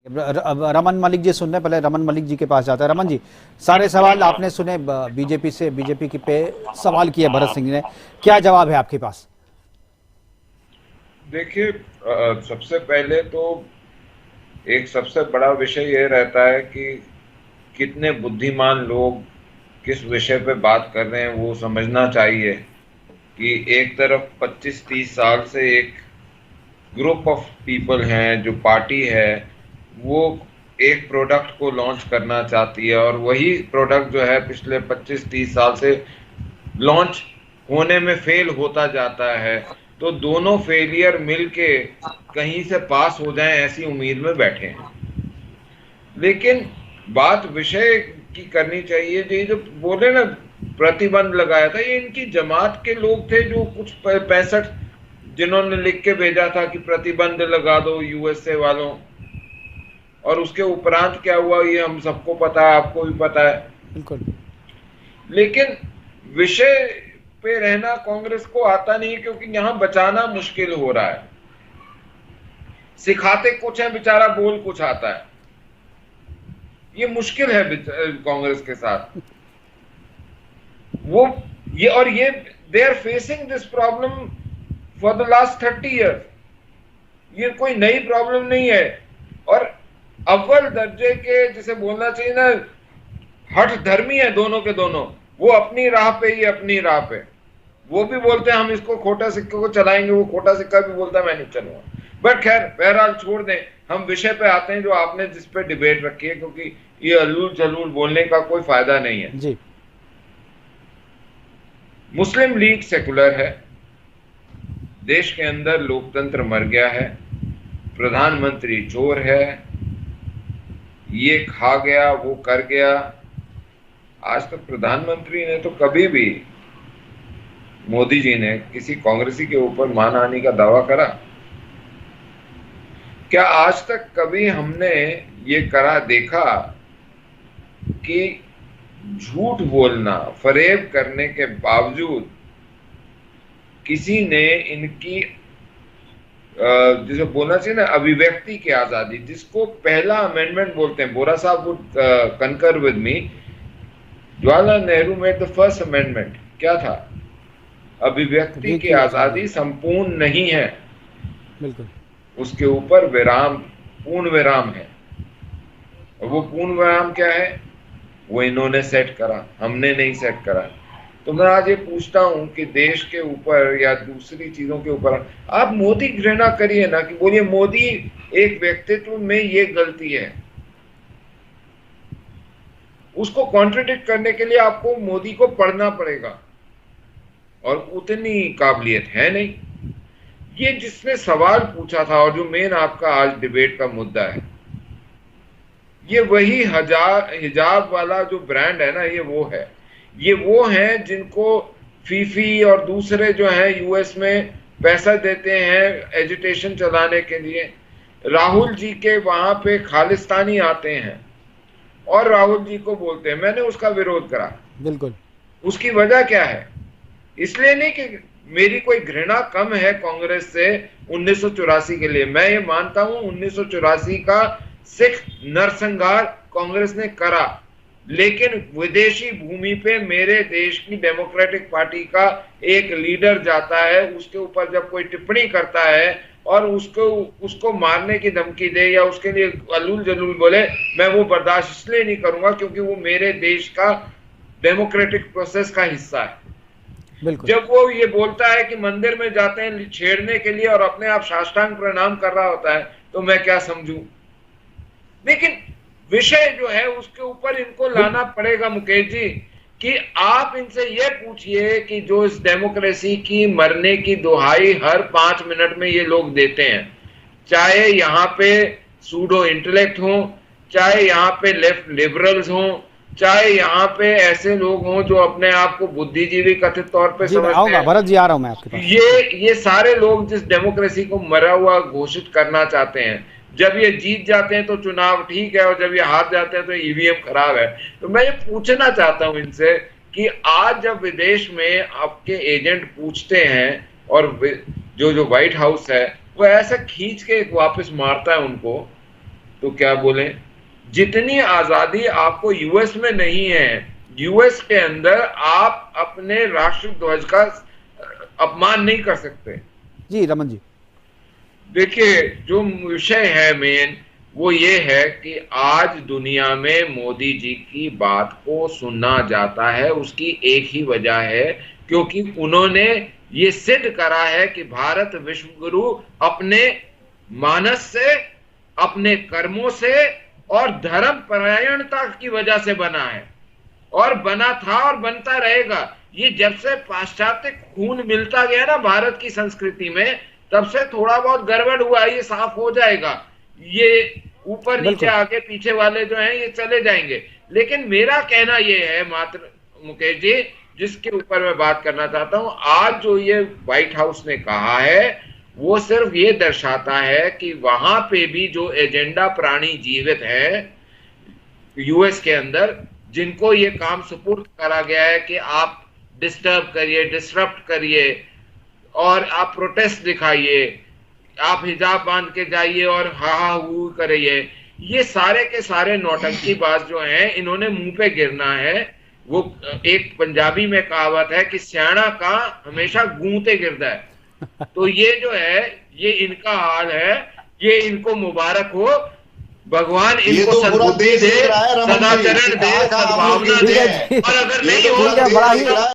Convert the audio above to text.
रमन मलिक जी सुनने, पहले रमन मलिक जी के पास जाता है। रमन जी, सारे सवाल आपने सुने, बीजेपी से, बीजेपी की पे सवाल किए भरत सिंह ने, क्या जवाब है आपके पास? देखिए, सबसे पहले तो एक सबसे बड़ा विषय यह रहता है कि कितने बुद्धिमान लोग किस विषय पे बात कर रहे हैं वो समझना चाहिए। कि एक तरफ 25-30 साल से एक ग्रुप ऑफ पीपल हैं, जो पार्टी है वो एक प्रोडक्ट को लॉन्च करना चाहती है, और वही प्रोडक्ट जो है पिछले 25-30 साल से लॉन्च होने में फेल होता जाता है। तो दोनों फेलियर मिलके कहीं से पास हो जाएं ऐसी उम्मीद में बैठे हैं। लेकिन बात विषय की करनी चाहिए। ये जो बोले ना प्रतिबंध लगाया था, ये इनकी जमात के लोग थे, जो कुछ 65 जिन्होंने लिख के भेजा था कि प्रतिबंध लगा दो यूएसए वालों। और उसके उपरांत क्या हुआ ये हम सबको पता है, आपको भी पता है। बिल्कुल। लेकिन विषय पे रहना कांग्रेस को आता नहीं है, क्योंकि यहां बचाना मुश्किल हो रहा है। सिखाते कुछ है, बेचारा बोल कुछ आता है। ये मुश्किल है कांग्रेस के साथ। वो ये they are facing this problem for the last 30 years. ये कोई नई प्रॉब्लम नहीं है। और अव्वल दर्जे के, जिसे बोलना चाहिए ना, हठ धर्मी है दोनों के दोनों। वो अपनी राह पे, ये अपनी राह पे। वो भी बोलते हैं हम इसको खोटा सिक्के को चलाएंगे, वो खोटा सिक्का भी बोलता है मैं नहीं चलूंगा। बट खैर, बहरहाल छोड़ दें, हम विषय पे आते हैं जो आपने जिस पे डिबेट रखी है, क्योंकि ये अलूल जलूल बोलने का कोई फायदा नहीं है जी। मुस्लिम लीग सेकुलर है, देश के अंदर लोकतंत्र मर गया है, प्रधानमंत्री चोर है, ये खा गया वो कर गया। आज तक प्रधानमंत्री ने तो कभी भी, मोदी जी ने किसी कांग्रेसी के ऊपर मानहानि का दावा करा? क्या आज तक कभी हमने ये करा देखा कि झूठ बोलना, फरेब करने के बावजूद किसी ने इनकी जिसे बोलना चाहिए ना अभिव्यक्ति की आजादी, जिसको पहला अमेंडमेंट बोलते हैं, बोरा साहब वुड कंकर with me, Jawaharlal Nehru made the first amendment, क्या था? अभिव्यक्ति की आजादी संपूर्ण नहीं है, बिल्कुल, उसके ऊपर विराम, पूर्ण विराम है। और वो पूर्ण विराम क्या है? वो इन्होंने सेट करा, हमने नहीं सेट करा। तो मैं आज ये पूछता हूं कि देश के ऊपर या दूसरी चीजों के ऊपर आप मोदी घृणा करिए ना, कि बोलिए मोदी एक व्यक्तित्व में ये गलती है। उसको कॉन्ट्रडिक्ट करने के लिए आपको मोदी को पढ़ना पड़ेगा, और उतनी काबिलियत है नहीं। ये जिसने सवाल पूछा था, और जो मेन आपका आज डिबेट का मुद्दा है, ये वही हिजाब वाला जो ब्रांड है ना, ये वो हैं जिनको फीफी और दूसरे जो हैं यूएस में पैसा देते हैं एजिटेशन चलाने के लिए। राहुल जी के वहां पे खालिस्तानी आते हैं और राहुल जी को बोलते हैं, मैंने उसका विरोध करा। बिल्कुल। उसकी वजह क्या है? इसलिए नहीं कि मेरी कोई घृणा कम है कांग्रेस से 1984 के लिए। मैं ये मानता हूं 1984 का सिख नरसंहार कांग्रेस ने करा, लेकिन विदेशी भूमि पे मेरे देश की डेमोक्रेटिक पार्टी का एक लीडर जाता है, उसके ऊपर जब कोई टिप्पणी करता है और उसको मारने की धमकी दे या उसके लिए अलूल जलूल बोले, मैं वो बर्दाश्त इसलिए नहीं करूंगा क्योंकि वो मेरे देश का डेमोक्रेटिक प्रोसेस का हिस्सा है। जब वो ये बोलता है कि मंदिर में जाते हैं छेड़ने के लिए और अपने आप साष्टांग प्रणाम कर रहा होता है, तो मैं क्या समझूं? लेकिन विषय जो है उसके ऊपर इनको लाना पड़ेगा मुकेश जी, कि आप इनसे ये पूछिए कि जो इस डेमोक्रेसी की मरने की दुहाई हर 5 मिनट में ये लोग देते हैं, चाहे यहाँ पे सूडो इंटेलेक्ट हो, चाहे यहाँ पे लेफ्ट लिबरल्स हो, चाहे यहाँ पे ऐसे लोग हों जो अपने आप को बुद्धिजीवी कथित तौर पे समझते हैं। भरत जी आ रहा हूं मैं आपके पास। ये सारे लोग जिस डेमोक्रेसी को मरा हुआ घोषित करना चाहते हैं, जब ये जीत जाते हैं तो चुनाव ठीक है, और जब ये हार जाते हैं तो ईवीएम खराब है। तो मैं ये पूछना चाहता हूं इनसे कि आज जब विदेश में आपके एजेंट पूछते हैं और जो व्हाइट हाउस है वो ऐसा खींच के वापस मारता है उनको, तो क्या बोले, जितनी आजादी आपको यूएस में नहीं है, यूएस के अंदर आप अपने राष्ट्र ध्वज का अपमान नहीं कर सकते। जी रमन जी, देखिए जो विषय है मेन वो ये है कि आज दुनिया में मोदी जी की बात को सुनना जाता है, उसकी एक ही वजह है, क्योंकि उन्होंने ये सिद्ध करा है कि भारत विश्व गुरु अपने मानस से, अपने कर्मों से और धर्म परायणता की वजह से बना है, और बना था और बनता रहेगा। ये जब से पाश्चात्य खून मिलता गया ना भारत की संस्कृति में, तब से थोड़ा बहुत गड़बड़ हुआ, ये साफ हो जाएगा। ये ऊपर नीचे आगे पीछे वाले जो हैं ये चले जाएंगे। लेकिन मेरा कहना ये है मात्र मुकेश जी, जिसके ऊपर मैं बात करना चाहता हूं, आज जो ये व्हाइट हाउस ने कहा है वो सिर्फ ये दर्शाता है कि वहां पे भी जो एजेंडा प्राणी जीवित है यूएस के अंदर, जिनको ये काम सुपुर्द करा गया है कि आप डिस्टर्ब करिए, डिसरप्ट करिए और आप प्रोटेस्ट दिखाइए, आप हिजाब बांध के जाइए और हा हा हू करिए, ये सारे के सारे नौटंकीबाज जो हैं इन्होंने मुंह पे गिरना है। वो एक पंजाबी में कहावत है कि स्याणा का हमेशा गूंते गिरता है। तो ये जो है ये इनका हाल है, ये इनको मुबारक हो, भगवान इनको सद्बुद्धि दे, सदाचरण दे, सद्भावना दे, और अगर नहीं हो